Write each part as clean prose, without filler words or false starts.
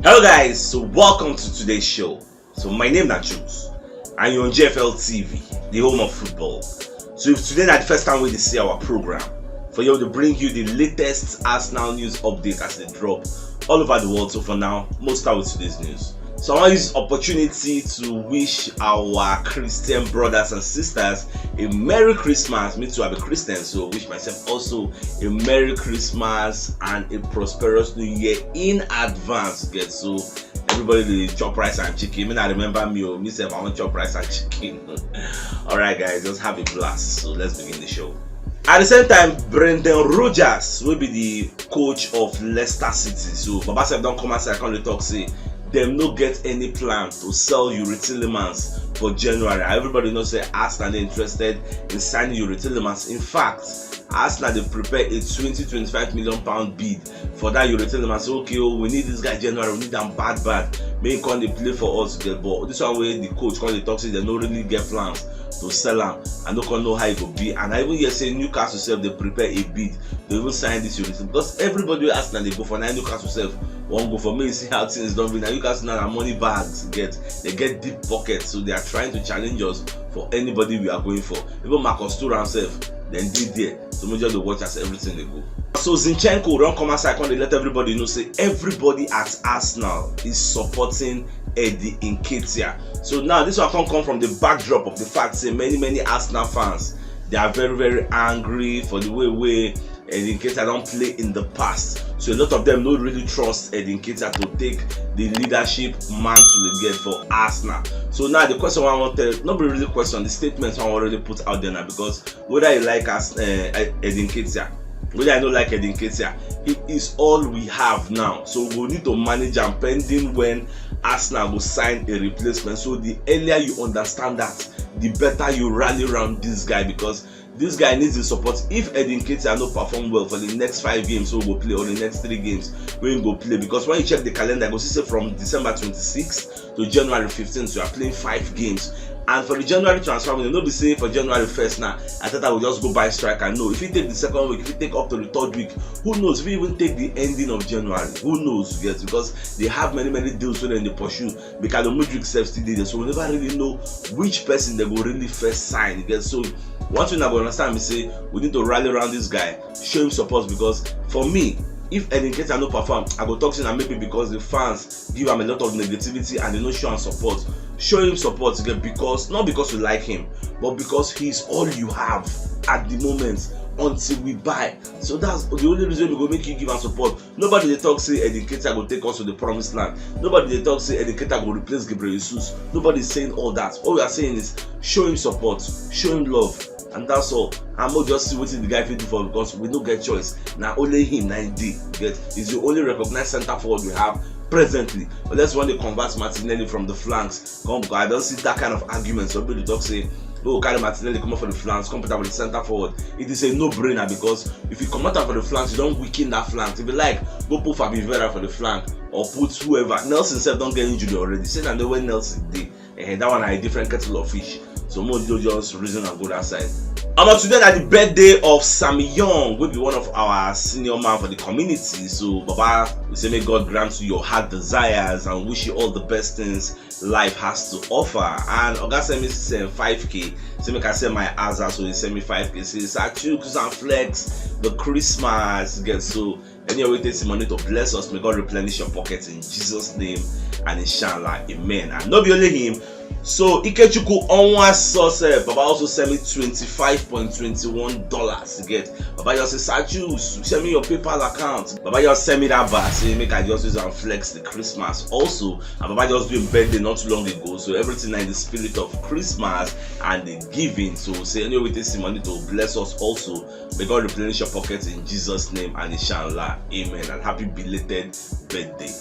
Hello guys, so welcome to today's show. So my name is CHUKS and you're on JFL TV, the home of football. So if today is the first time we see our program, for you to bring you the latest Arsenal news update as they drop all over the world. So for now, most start with today's news. So I want to use this opportunity to wish our Christian brothers and sisters a Merry Christmas. Me too, I'm a Christian, so wish myself also a Merry Christmas and a prosperous New Year in advance. Get so everybody the chop rice and chicken. I remember myself, I want chop rice and chicken. Alright guys, just have a blast. So let's begin the show. At the same time, Brendan Rodgers will be the coach of Leicester City. So Baba said don't come outside, come talk say them no get any plan to sell Yuri Tillemans for January. Everybody knows that Arsenal are interested in signing Yuri Tillemans. In fact, Arsenal they prepare a 20-25 million pound bid for that Yuri Tillemans. So, okay, we need this guy January, we need them bad. May come they play for us get, but this one way the coach come they talk say they don't really get plans to sell him and don't know how it will be. And I even hear say Newcastle self they prepare a bid. They will sign this Yuri because everybody Arsenal they go for now. Newcastle self won't go for me. See how things don't be now. Newcastle now money bags they get deep pockets, so they are trying to challenge us for anybody we are going for. Even Marcus Thuram himself then did there. So we just watch as everything they go. So Zinchenko don't come outside and they let everybody know say everybody at Arsenal is supporting Eddie Nketiah. So now this one can come from the backdrop of the fact say many Arsenal fans they are very angry for the way Eddie Nketiah don't play in the past. So a lot of them don't really trust Eddie Nketiah to take the leadership mantle again for Arsenal. So now the question I want to not really question, the statements I already put out there now, because whether you like Eddie Nketiah, whether I don't like Eddie Nketiah, it is all we have now. So we need to manage and pending when Arsenal will sign a replacement. So the earlier you understand that, the better you rally around this guy, because this guy needs the support. If Eddie Nketiah no perform well for the next 5 games, so we'll play, or the next 3 games, we go play. Because when you check the calendar, go see say from December 26th to January 15th, so you are playing 5 games. And for the January transfer, we not be saying for January 1st now, I thought I would just go buy striker. No, if you take the second week, if you take up to the 3rd week, who knows? If you even take the ending of January, who knows? Yes, because they have many deals when they pursue. Because the Mudrik self still did it, so we never really know which person they will really first sign. Yes, so one thing I will understand me say we need to rally around this guy, show him support, because for me, if Eddie Nketiah no perform, I go talk to him, maybe because the fans give him a lot of negativity and they don't show him support. Show him support again, because not because you like him, but because he's all you have at the moment until we buy. So that's the only reason we go make you give him support. Nobody they talk say Eddie Nketiah go take us to the promised land. Nobody they talk say Eddie Nketiah go replace Gabriel Jesus. Nobody is saying all that. All we are saying is show him support, show him love. And that's all. I'm not just see what the guy fit do for, because we don't get choice. Now only him 90 get is the only recognized center forward we have presently. But that's when they convert Martinelli from the flanks. Come, because I don't see that kind of argument. So people talk say, oh, carry Martinelli come up for the flanks, come put out with the center forward. It is a no-brainer, because if you come out for the flanks, you don't weaken that flank. If you like, go put Fabi Vera for the flank, or put whoever. Nelson himself don't get injured already. Say that the way Nelson did, that one a different kettle of fish. So more just reason and go that side. Today at the birthday of Sammy Young, will be one of our senior man for the community. So Baba, we say may God grant you your heart desires and wish you all the best things life has to offer. And Oga send me 5k. So make I send my answer, so he send me 5k. Says CHUKS and flex the Christmas get. So anyway, take some money to bless us. May God replenish your pockets in Jesus' name and inshallah, amen. And not be only him. So Ikechukwu onwa source Baba also send me $25.21 to get. Baba just say CHUKS, send me your PayPal account. Baba just send me that back, say make I just use and flex the Christmas also. And Baba just doing birthday not too long ago, so everything in the spirit of Christmas and the giving. So say anyway, take some money to bless us also. May God replenish your pockets in Jesus' name and inshallah, amen. And happy belated birthday.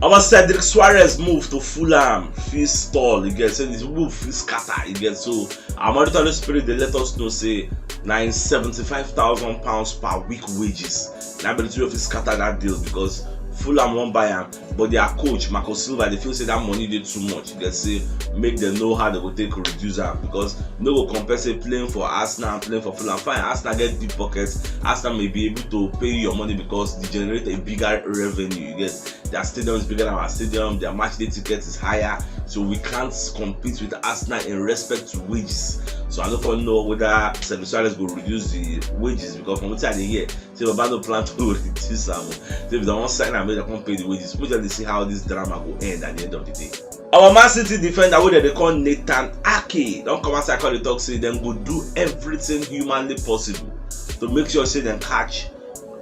Our Cedric Suarez moved to Fulham, feel stall, you get, so this move feel scatter, you get. So our monetary spirit they let us know say £75,000 per week wages. Now but the two of you scatter that deal, because Fulham won't buy him, but their coach Marco Silva, they feel say that money did too much. They say make them know how they will take a reduce them, because no go compensate playing for Arsenal and playing for Fulham. Fine, Arsenal get deep pockets. Arsenal may be able to pay your money because they generate a bigger revenue. You get their stadium is bigger than our stadium. Their match day ticket is higher, so we can't compete with Arsenal in respect to wages. So I don't know whether Suarez will reduce the wages, because from what I hear, say Baba no plan to reduce them. So if they want sign and they can't pay the wages, we just see how this drama will end at the end of the day. Our Man City defender, wey they call Nathan Ake, don't come outside call the talk, say them go do everything humanly possible to make sure say them catch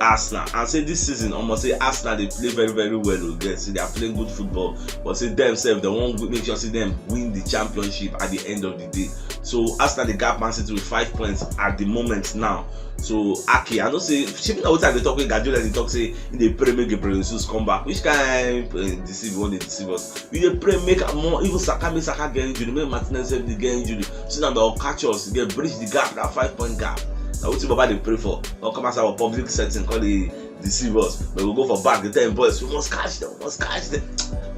Arsenal. And say this season, almost say Arsenal they play very very well. Get see they are playing good football, but say themselves they won't make sure see them win the championship at the end of the day. So Arsenal they got Man City with 5 points at the moment now. So Ake, I don't say shipping out they talk with Guardiola, they talk say in the pray make Gabriel Jesus come back. Which kind deceive one they deceive us? We they pray make more, even Saka get injured, make Martinez they get injured. So now they'll catch us, they bridge the gap, that 5-point gap. Now what Baba they pray for? Don't come as our public setting, call the deceivers. But we'll go for back, the 10 boys, we must catch them,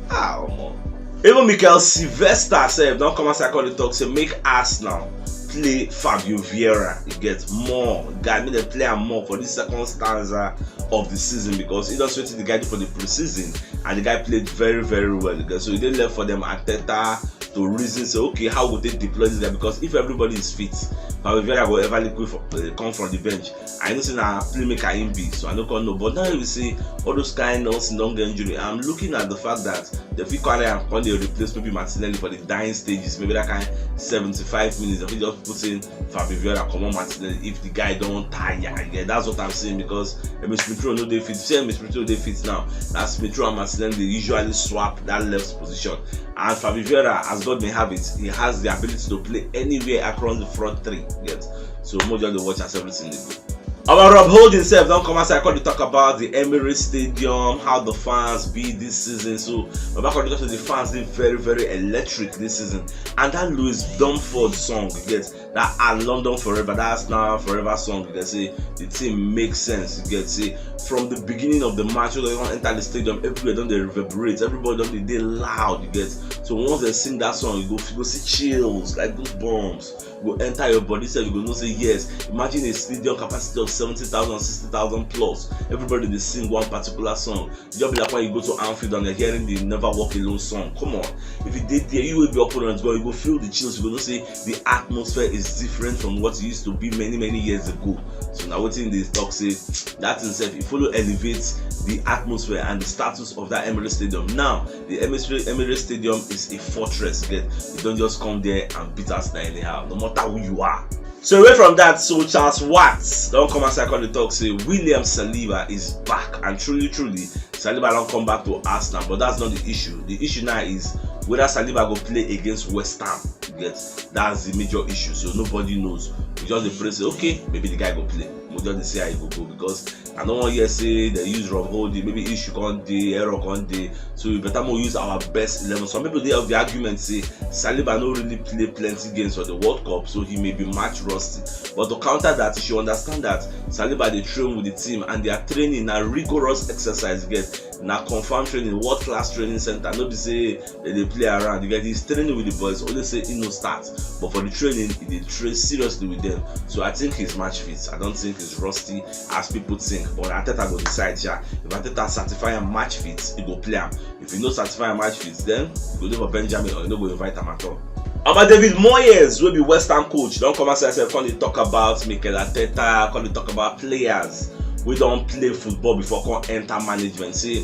Ah, man. Even Mikel Sylvester said, don't come as I call the talk, say make Arsenal play Fabio Vieira. He gets more. Guy made them play him more for this second stanza of the season, because he just waited the guy for the preseason and the guy played very very well. So he didn't left for them Arteta to reason say okay, how would they deploy this guy, because if everybody is fit, Fabio Vieira will ever come from the bench. I know say na playmaker him be, so I don't know. But now you see all those kind of don't get injury. I'm looking at the fact that the fit carry and when they replace maybe Martinelli for the dying stages, maybe that kind 75 minutes. If you just put in Fabio Vieira, come on Martinelli, if the guy don't tire, yeah, that's what I'm saying, because Smith Rowe no they fit. Say Smith Rowe they fit now. That's Smith Rowe and Martinelli, they usually swap that left position. And Fabio Vieira, as God may have it, he has the ability to play anywhere across the front three. Yes. So more just watch as everything they go. Our Rob Hold himself don't come outside to talk about the Emirates Stadium, how the fans be this season. So Baba Kondi talk to the fans, they very very electric this season. And that Louis Dumford song, you get that "And London Forever," that's now forever song. You get say the team makes sense. You get say from the beginning of the match, when they don't enter the stadium, everywhere don't they reverberate, everybody don't they loud. You get so once they sing that song, you go see chills like those bombs. You go enter your body, so you go know say yes. Imagine a stadium capacity of 70,000, 60,000 plus. Everybody they sing one particular song. Just be like when you go to Anfield and you're hearing the "Never Walk Alone" song. Come on, if you did there, you will be opponents go. You go feel the chills. You go know say the atmosphere is different from what it used to be many years ago. So now what in this talk say that itself, it follow elevates the atmosphere and the status of that Emirates Stadium. Now the Emirates Stadium is a fortress. You don't just come there and beat us anyhow, no matter who you are. So away from that, so Charles Watts don't come outside call the talk say William Saliba is back, and truly Saliba don't come back to Arsenal, but that's not the issue. The issue now is whether Saliba go play against West Ham. Yes, that's the major issue. So nobody knows. We just the pray say okay, maybe the guy go play. We just say how he go, because I don't want to say they use Rob Holding, maybe issue on day, error on day. So we better more use our best 11. Some people they have the argument say Saliba no really play plenty games for the World Cup, so he may be match rusty. But to counter that, you should understand that Saliba they train with the team and they are training a rigorous exercise. Get now confirmed training, world class training center. Nobody say they play around. You get he's training with the boys. Only say he no start, but for the training they train seriously with them. So I think he's match fit. I don't think he's rusty as people think. But Arteta go decide. Yeah, if Arteta certify a match fit, he go play him. If he no certify a match fit, then he go do for Benjamin or he no go invite him at all. About David Moyes, will be West Ham coach. Don't come outside and come talk about Mikel Arteta, come talk about players. We don't play football before come enter management. See,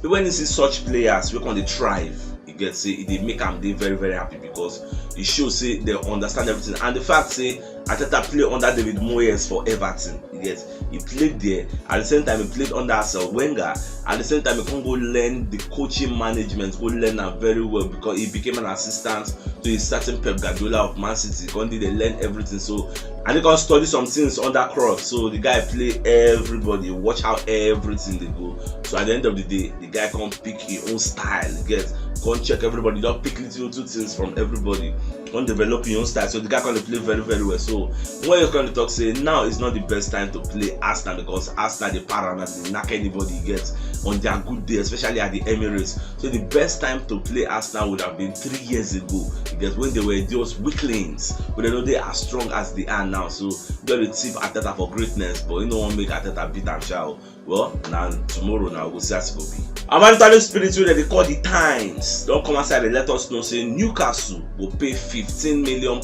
when you see such players, we can thrive. You get say they make them very very happy, because it shows say they understand everything. And the fact say Arteta play under David Moyes for Everton. Yes, he played there. At the same time, he played under Arsene Wenger. At the same time, he can go learn the coaching management, go learn them very well, because he became an assistant to a certain Pep Guardiola of Man City. They learn everything. So, and he can study some things under Cross. So the guy play everybody, watch how everything they go. So at the end of the day, the guy can pick his own style. Get, can't check everybody. Don't pick little two things from everybody. on developing your own style. So the guy can play very, very well. So when you're going to talk, say now is not the best time to play Arsenal, because Arsenal, the parana, they knock anybody gets on their good day, especially at the Emirates. So the best time to play Arsenal would have been 3 years ago, because when they were those weaklings, but they know they are strong as they are now. So you're the tip Arteta for greatness, but you know what make Arteta beat and shall. Well, now tomorrow now we'll see how it will be. I'm Italian spirit that they call the Times. Don't come outside and let us know say Newcastle will pay £15 million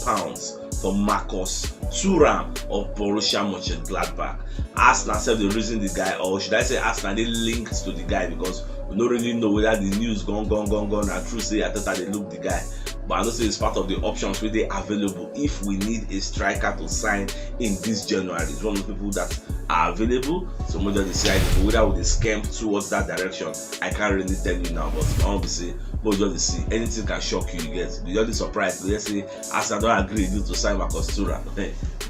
for Marcus Thuram of Borussia Mönchengladbach. Arsenal said the reason the guy, or should I say Arsenal, they linked to the guy, because we don't really know whether the news gone and true say Arteta they look the guy. But I know say it's part of the options where they available if we need a striker to sign in this January. It's one of the people that are available. So maybe they say whether they scam towards that direction, I can't really tell you now. But I want to say, but just see anything can shock you. You get you're just surprised. Let's say Arsenal don't agree with you to sign Marcus Thuram.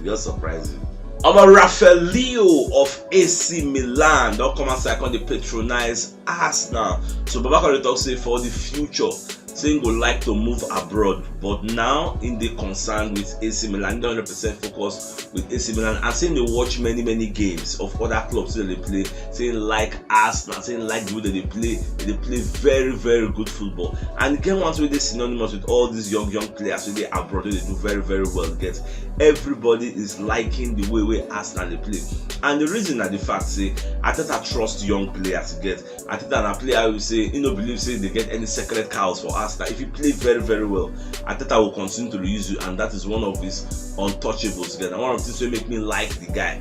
You're surprised. Rafael Leao of AC Milan don't come outside on the patronize Arsenal. So Babakari talk say for the future, saying would like to move abroad, but now in the concern with AC Milan, 100% focused with AC Milan, and saying they watch many games of other clubs that they play, saying like Arsenal, saying like the way that they play very good football. And again, once we they synonymous with all these young players, so they abroad, they do very well. Get everybody is liking the way Arsenal they play, and the reason that the fact say Arteta trust young players. Get Arteta and a player who say you know believe say they get any secret cows for Arsenal. If you play very well, Arteta will continue to use you, and that is one of his untouchables. Again, and one of the things that make me like the guy,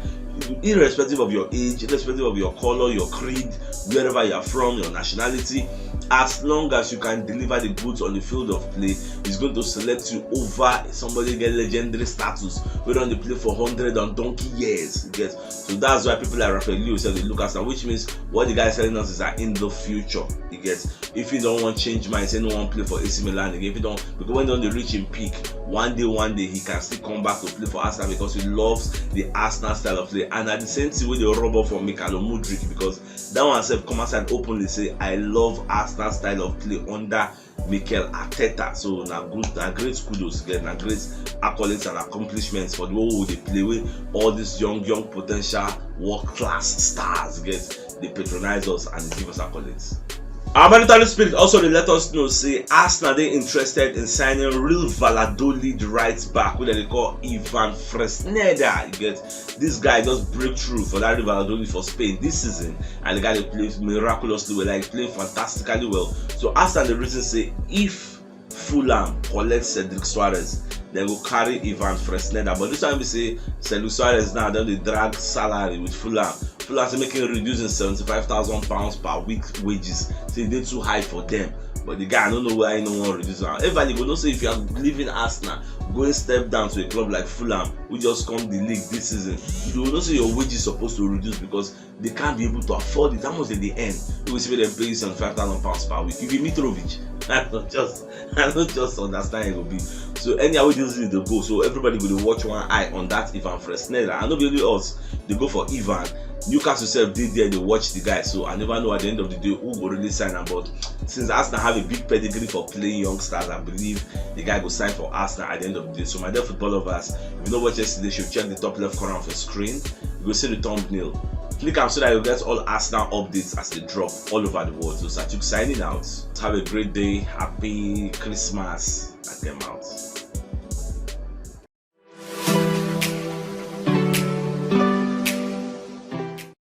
irrespective of your age, irrespective of your color, your creed, wherever you are from, your nationality, as long as you can deliver the goods on the field of play, he's going to select you over somebody get legendary status whether they play for 100 and donkey years. Yes. So that's why people like Rafael Leao said they look at now, which means what the guy is telling us is that in the future, he gets if you don't want to change mind, say no one play for AC Milan again. If you don't, because when they reach in peak, one day he can still come back to play for Arsenal because he loves the Arsenal style of play. And at the same time, with the rubber for Mikel Mudryk, because that one self come outside openly say I love Arsenal style of play under Mikel Arteta. So now great kudos again, now great accolades and accomplishments for the way they play with all these young potential world class stars. Get they patronize us and they give us accolades. Our monetary spirit also they let us know say Arsenal they interested in signing real Valladolid right back, what they call Ivan Fresneda. You get this guy just break through for that Valladolid for Spain this season, and the guy they plays miraculously well, like playing fantastically well. So Arsenal the reason say if Fulham collects Cedric Suarez, they will carry Ivan Fresneda. But this time we say Cedric Suarez now then they drag salary with Fulham. Fulham's making reducing £75,000 per week wages. So they're too high for them. But the guy I don't know why no one reduces. Everybody will not say if you are leaving Arsenal, going step down to a club like Fulham, who just come the league this season, you will not say your wages supposed to reduce because they can't be able to afford it. How much at the end? You will see them pay you £75,000 per week. If you Mitrovic, I don't just understand it will be. So anyhow we just need to go. So everybody will watch one eye on that Ivan Fresneda. And not only us, they go for Ivan. Newcastle self did there, they watch the guy. So I never know at the end of the day who will really sign him. But since Arsenal have a big pedigree for playing youngsters, I believe the guy will sign for Arsenal at the end of the day. So my dear football lovers, if you know what yesterday, you should check the top left corner of your screen. You will see the thumbnail. Click on so that you get all Arsenal updates as they drop all over the world. So CHUKS signing out. Have a great day. Happy Christmas. I came out.